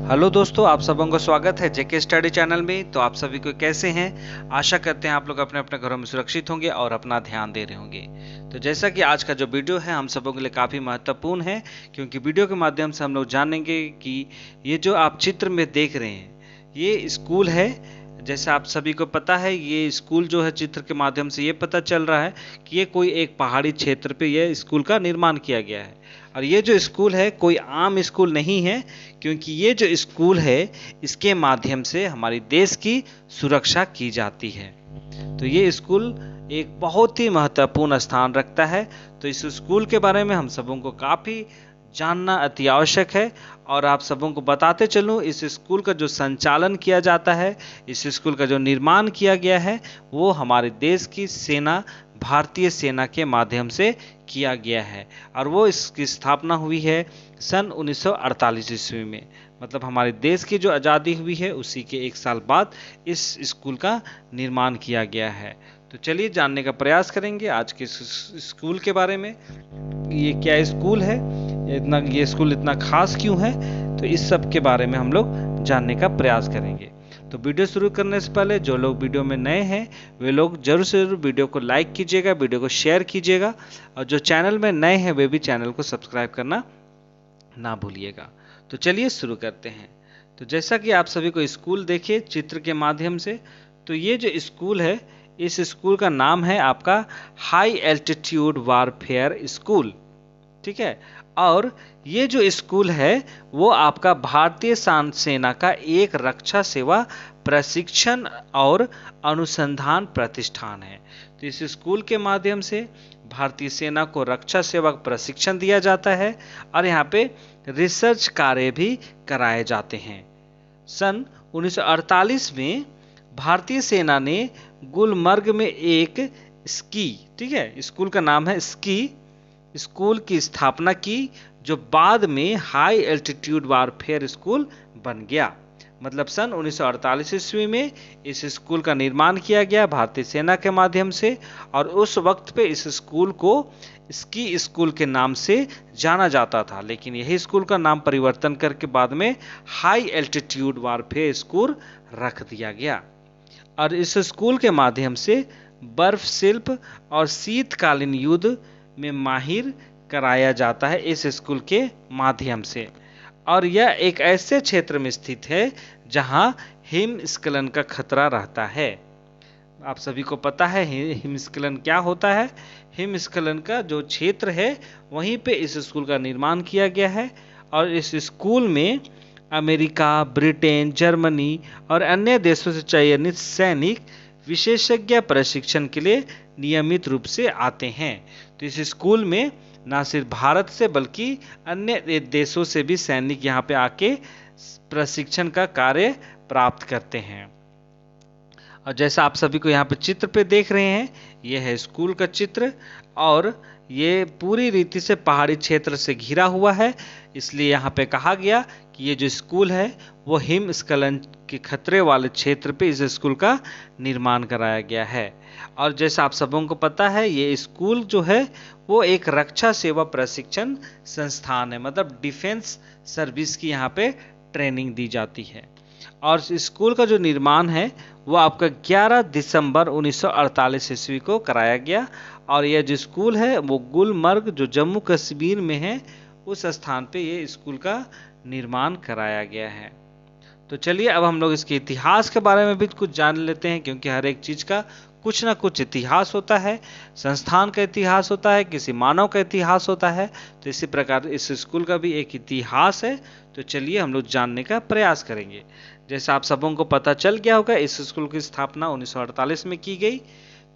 Hello दोस्तों, आप सबों का स्वागत है जेके स्टडी चैनल में। तो आप सभी को कैसे हैं? आशा करते हैं आप लोग अपने अपने घरों में सुरक्षित होंगे और अपना ध्यान दे रहे होंगे। तो जैसा कि आज का जो वीडियो है हम सबों के लिए काफ़ी महत्वपूर्ण है, क्योंकि वीडियो के माध्यम से हम लोग जानेंगे कि ये जो आप चित्र में देख रहे हैं ये स्कूल है। जैसा आप सभी को पता है ये स्कूल जो है, चित्र के माध्यम से ये पता चल रहा है कि ये कोई एक पहाड़ी क्षेत्र पे ये स्कूल का निर्माण किया गया है। और ये जो स्कूल है कोई आम स्कूल नहीं है, क्योंकि ये जो स्कूल है इसके माध्यम से हमारी देश की सुरक्षा की जाती है। तो ये स्कूल एक बहुत ही महत्वपूर्ण स्थान रखता है। तो इस स्कूल के बारे में हम सबों को काफ़ी जानना अति आवश्यक है। और आप सबों को बताते चलूँ, इस स्कूल का जो संचालन किया जाता है, इस स्कूल का जो निर्माण किया गया है, वो हमारे देश की सेना, भारतीय सेना के माध्यम से किया गया है। और वो इसकी स्थापना हुई है सन 1948 ईस्वी में। मतलब हमारे देश की जो आज़ादी हुई है उसी के एक साल बाद इस स्कूल का निर्माण किया गया है। तो चलिए जानने का प्रयास करेंगे आज के स्कूल के बारे में। ये क्या स्कूल है, ये स्कूल इतना खास क्यों है, तो इस सब के बारे में हम लोग जानने का प्रयास करेंगे। तो वीडियो शुरू करने से पहले जो लोग वीडियो में नए हैं वे लोग जरूर से जरूर वीडियो को लाइक कीजिएगा, वीडियो को शेयर कीजिएगा, और जो चैनल में नए हैं वे भी चैनल को सब्सक्राइब करना ना भूलिएगा। तो चलिए शुरू करते हैं। तो जैसा कि आप सभी को स्कूल देखिए चित्र के माध्यम से, तो ये जो स्कूल है इस स्कूल का नाम है आपका हाई एल्टीट्यूड वारफेयर स्कूल। ठीक है। और ये जो स्कूल है वो आपका भारतीय सेना का एक रक्षा सेवा प्रशिक्षण और अनुसंधान प्रतिष्ठान है। तो इस स्कूल के माध्यम से भारतीय सेना को रक्षा सेवा प्रशिक्षण दिया जाता है और यहाँ पे रिसर्च कार्य भी कराए जाते हैं। सन 1948 में भारतीय सेना ने गुलमर्ग में एक स्की, ठीक है, स्कूल का नाम है स्कूल की स्थापना की, जो बाद में हाई एल्टीट्यूड वारफेयर स्कूल बन गया। मतलब सन 1948 ईस्वी में इस स्कूल का निर्माण किया गया भारतीय सेना के माध्यम से। और उस वक्त पे इस स्कूल को स्की स्कूल के नाम से जाना जाता था, लेकिन यही स्कूल का नाम परिवर्तन करके बाद में हाई एल्टीट्यूड वारफेयर स्कूल रख दिया गया। और इस स्कूल के माध्यम से बर्फ शिल्प और शीतकालीन युद्ध में माहिर कराया जाता है इस स्कूल के माध्यम से। और यह एक ऐसे क्षेत्र में स्थित है जहां हिमस्खलन का खतरा रहता है। आप सभी को पता है हिमस्खलन क्या होता है। हिमस्खलन का जो क्षेत्र है वहीं पे इस स्कूल का निर्माण किया गया है। और इस स्कूल में अमेरिका, ब्रिटेन, जर्मनी और अन्य देशों से चयनित सैनिक विशेषज्ञ प्रशिक्षण के लिए नियमित रूप से आते हैं। तो इस स्कूल में न सिर्फ भारत से बल्कि अन्य देशों से भी सैनिक यहाँ पे आके प्रशिक्षण का कार्य प्राप्त करते हैं। और जैसा आप सभी को यहाँ पे चित्र पे देख रहे हैं, यह है स्कूल का चित्र। और ये पूरी रीति से पहाड़ी क्षेत्र से घिरा हुआ है, इसलिए यहाँ पे कहा गया कि ये जो स्कूल है वो हिमस्खलन के खतरे वाले क्षेत्र पे इस स्कूल का निर्माण कराया गया है। और जैसा आप सबों को पता है ये स्कूल जो है वो एक रक्षा सेवा प्रशिक्षण संस्थान है, मतलब डिफेंस सर्विस की यहाँ पे ट्रेनिंग दी जाती है। और स्कूल का जो निर्माण है वो आपका 11 दिसंबर 1948 ईस्वी को कराया गया। और यह जो स्कूल है वो गुलमर्ग जो जम्मू कश्मीर में है उस स्थान पे ये स्कूल का निर्माण कराया गया है। तो चलिए अब हम लोग इसके इतिहास के बारे में भी कुछ जान लेते हैं, क्योंकि हर एक चीज़ का कुछ ना कुछ इतिहास होता है। संस्थान का इतिहास होता है, किसी मानव का इतिहास होता है। तो इसी प्रकार इस स्कूल का भी एक इतिहास है। तो चलिए हम लोग जानने का प्रयास करेंगे। जैसा आप सबों को पता चल गया होगा इस स्कूल की स्थापना 1948 में की गई।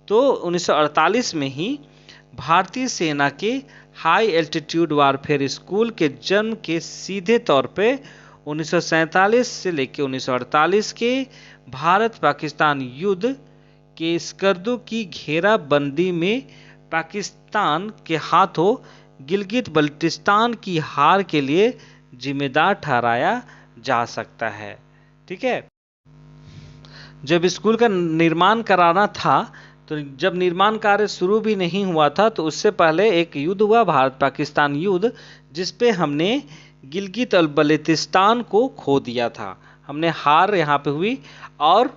तो 1948 में ही भारतीय सेना के हाई एल्टीट्यूड वारफेयर स्कूल के जन्म के सीधे तौर पे 1947 से लेकर 1948 के भारत पाकिस्तान युद्ध के स्कर्दू की घेराबंदी में पाकिस्तान के हाथों गिलगित बल्टिस्तान की हार के लिए जिम्मेदार ठहराया जा सकता है। ठीक है। जब स्कूल का निर्माण कराना था तो जब निर्माण कार्य शुरू भी नहीं हुआ था तो उससे पहले एक युद्ध हुआ, भारत पाकिस्तान युद्ध, जिसपे हमने गिलगित और बल्तिस्तान को खो दिया था। हमने हार यहाँ पे हुई और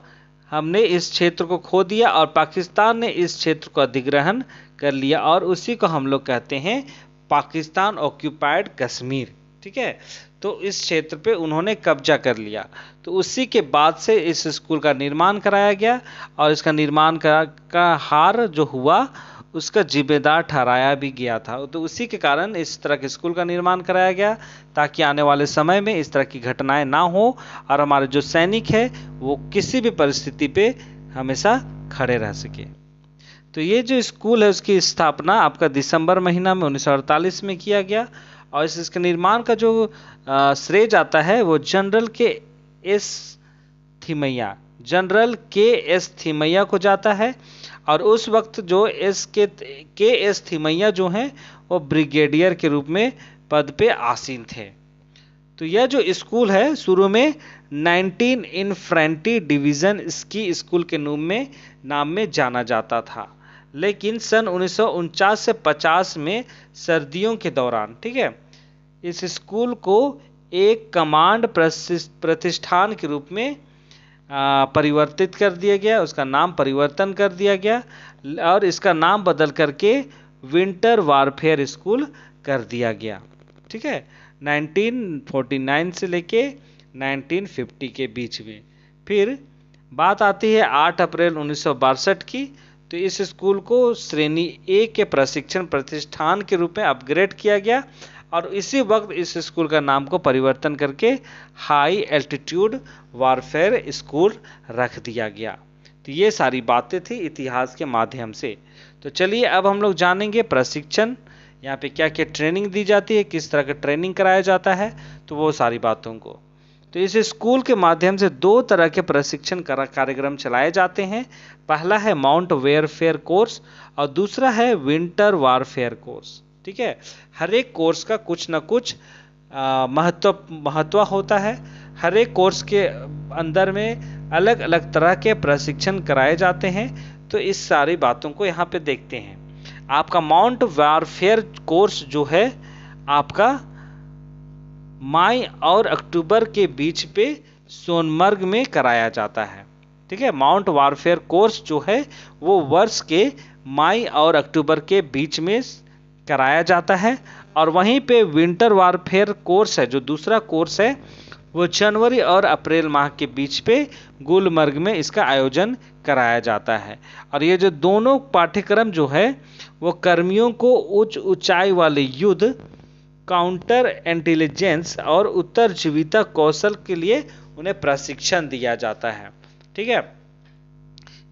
हमने इस क्षेत्र को खो दिया और पाकिस्तान ने इस क्षेत्र को अधिग्रहण कर लिया और उसी को हम लोग कहते हैं पाकिस्तान ऑक्यूपाइड कश्मीर। ठीक है, तो इस क्षेत्र पे उन्होंने कब्जा कर लिया। तो उसी के बाद से इस स्कूल का निर्माण कराया गया और इसका निर्माण का हार जो हुआ उसका जिम्मेदार ठहराया भी गया था। तो उसी के कारण इस तरह के स्कूल का निर्माण कराया गया ताकि आने वाले समय में इस तरह की घटनाएं ना हो और हमारे जो सैनिक है वो किसी भी परिस्थिति पे हमेशा खड़े रह सके। तो ये जो स्कूल है उसकी स्थापना आपका दिसंबर महीना में 1948 में किया गया और इसके निर्माण का जो श्रेय जाता है वो जनरल के एस थिमैया को जाता है। और उस वक्त जो के एस थिमैया जो हैं वो ब्रिगेडियर के रूप में पद पे आसीन थे। तो यह जो स्कूल है शुरू में 19 इन्फेंट्री डिवीजन इसकी स्कूल के नाम में जाना जाता था, लेकिन सन 1949 से 50 में सर्दियों के दौरान, ठीक है, इस स्कूल को एक कमांड प्रतिष्ठान के रूप में परिवर्तित कर दिया गया, उसका नाम परिवर्तन कर दिया गया और इसका नाम बदल करके विंटर वारफेयर स्कूल कर दिया गया। ठीक है, 1949 से लेके 1950 के बीच में। फिर बात आती है 8 अप्रैल 1962 की। तो इस स्कूल को श्रेणी ए के प्रशिक्षण प्रतिष्ठान के रूप में अपग्रेड किया गया और इसी वक्त इस स्कूल का नाम को परिवर्तन करके हाई एल्टीट्यूड वारफेयर स्कूल रख दिया गया। तो ये सारी बातें थी इतिहास के माध्यम से। तो चलिए अब हम लोग जानेंगे प्रशिक्षण, यहाँ पे क्या क्या ट्रेनिंग दी जाती है, किस तरह का ट्रेनिंग कराया जाता है, तो वो सारी बातों को। तो इस स्कूल के माध्यम से 2 तरह के प्रशिक्षण कार्यक्रम चलाए जाते हैं। पहला है माउंट वेयरफेयर कोर्स और दूसरा है विंटर वारफेयर कोर्स। ठीक है, हर एक कोर्स का कुछ ना कुछ महत्व होता है। हर एक कोर्स के अंदर में अलग अलग तरह के प्रशिक्षण कराए जाते हैं। तो इस सारी बातों को यहाँ पे देखते हैं। आपका माउंट वारफेयर कोर्स जो है आपका मई और अक्टूबर के बीच पे सोनमर्ग में कराया जाता है। ठीक है, माउंट वारफेयर कोर्स जो है वो वर्ष के मई और अक्टूबर के बीच में कराया जाता है और वहीं पे विंटर वारफेयर कोर्स है जो दूसरा कोर्स है वो जनवरी और अप्रैल माह के बीच पे गुलमर्ग में इसका आयोजन कराया जाता है। और ये जो दोनों पाठ्यक्रम जो है वो कर्मियों को उच्च ऊंचाई वाले युद्ध, काउंटर इंटेलिजेंस और उत्तरजीविता कौशल के लिए उन्हें प्रशिक्षण दिया जाता है। ठीक है,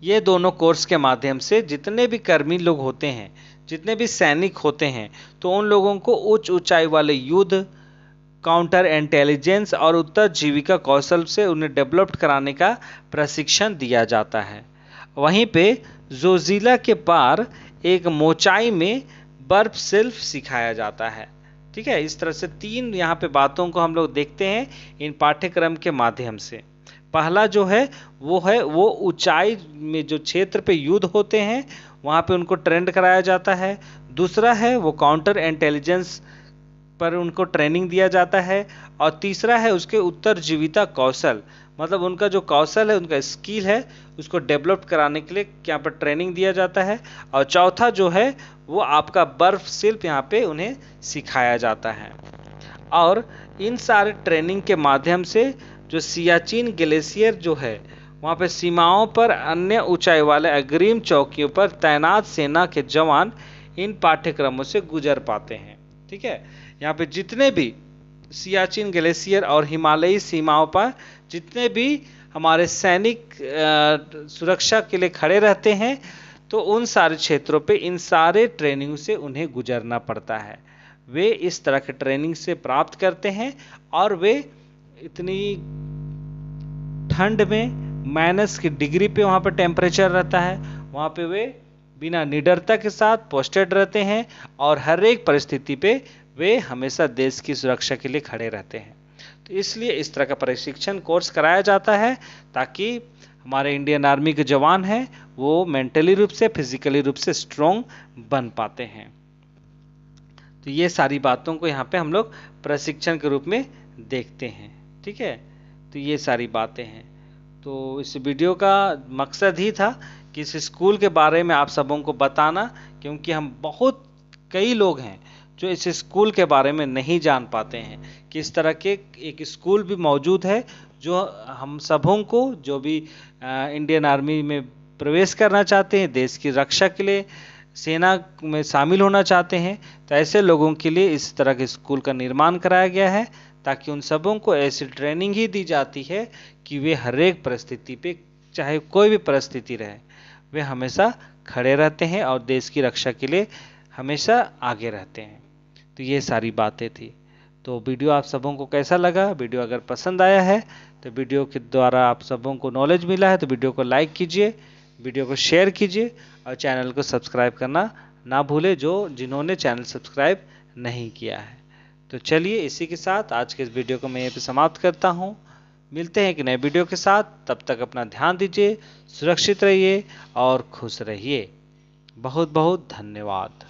ये दोनों कोर्स के माध्यम से जितने भी कर्मी लोग होते हैं, जितने भी सैनिक होते हैं, तो उन लोगों को उच्च ऊंचाई वाले युद्ध, काउंटर इंटेलिजेंस और उत्तरजीविका कौशल से उन्हें डेवलप कराने का प्रशिक्षण दिया जाता है। वहीं पे जोजिला के पार एक मोचाई में बर्फ शिल्प सिखाया जाता है। ठीक है, इस तरह से 3 यहाँ पे बातों को हम लोग देखते हैं इन पाठ्यक्रम के माध्यम से। पहला जो है वो ऊंचाई में जो क्षेत्र पे युद्ध होते हैं वहाँ पे उनको ट्रेंड कराया जाता है। दूसरा है वो काउंटर इंटेलिजेंस पर उनको ट्रेनिंग दिया जाता है और तीसरा है उसके उत्तरजीविता कौशल, मतलब उनका जो कौशल है, उनका स्किल है, उसको डेवलप कराने के लिए यहाँ पर ट्रेनिंग दिया जाता है। और चौथा जो है वो आपका बर्फ शिल्प यहाँ पे उन्हें सिखाया जाता है। और इन सारे ट्रेनिंग के माध्यम से जो सियाचिन ग्लेशियर जो है वहाँ पे सीमाओं पर अन्य ऊंचाई वाले अग्रिम चौकियों पर तैनात सेना के जवान इन पाठ्यक्रमों से गुजर पाते हैं। ठीक है, यहाँ पे जितने भी सियाचिन ग्लेशियर और हिमालयी सीमाओं पर जितने भी हमारे सैनिक सुरक्षा के लिए खड़े रहते हैं तो उन सारे क्षेत्रों पे इन सारे ट्रेनिंग से उन्हें गुजरना पड़ता है। वे इस तरह के ट्रेनिंग से प्राप्त करते हैं और वे इतनी ठंड में माइनस की डिग्री पे वहाँ पे टेम्परेचर रहता है, वहाँ पे वे बिना निडरता के साथ पोस्टेड रहते हैं और हर एक परिस्थिति पे वे हमेशा देश की सुरक्षा के लिए खड़े रहते हैं। तो इसलिए इस तरह का प्रशिक्षण कोर्स कराया जाता है ताकि हमारे इंडियन आर्मी के जवान हैं वो मेंटली रूप से, फिजिकली रूप से स्ट्रोंग बन पाते हैं। तो ये सारी बातों को यहाँ पे हम लोग प्रशिक्षण के रूप में देखते हैं। ठीक है, तो ये सारी बातें हैं। तो इस वीडियो का मकसद ही था कि इस स्कूल के बारे में आप सबों को बताना, क्योंकि हम बहुत कई लोग हैं जो इस स्कूल के बारे में नहीं जान पाते हैं कि इस तरह के एक स्कूल भी मौजूद है जो हम सबों को, जो भी इंडियन आर्मी में प्रवेश करना चाहते हैं, देश की रक्षा के लिए सेना में शामिल होना चाहते हैं, तो ऐसे लोगों के लिए इस तरह के स्कूल का निर्माण कराया गया है, ताकि उन सबों को ऐसी ट्रेनिंग ही दी जाती है कि वे हर एक परिस्थिति पे, चाहे कोई भी परिस्थिति रहे, वे हमेशा खड़े रहते हैं और देश की रक्षा के लिए हमेशा आगे रहते हैं। तो ये सारी बातें थी। तो वीडियो आप सबों को कैसा लगा? वीडियो अगर पसंद आया है तो वीडियो के द्वारा आप सबों को नॉलेज मिला है तो वीडियो को लाइक कीजिए, वीडियो को शेयर कीजिए और चैनल को सब्सक्राइब करना ना भूले जिन्होंने चैनल सब्सक्राइब नहीं किया है। तो चलिए इसी के साथ आज के इस वीडियो को मैं यहीं पे समाप्त करता हूँ। मिलते हैं एक नए वीडियो के साथ, तब तक अपना ध्यान दीजिए, सुरक्षित रहिए और खुश रहिए। बहुत बहुत धन्यवाद।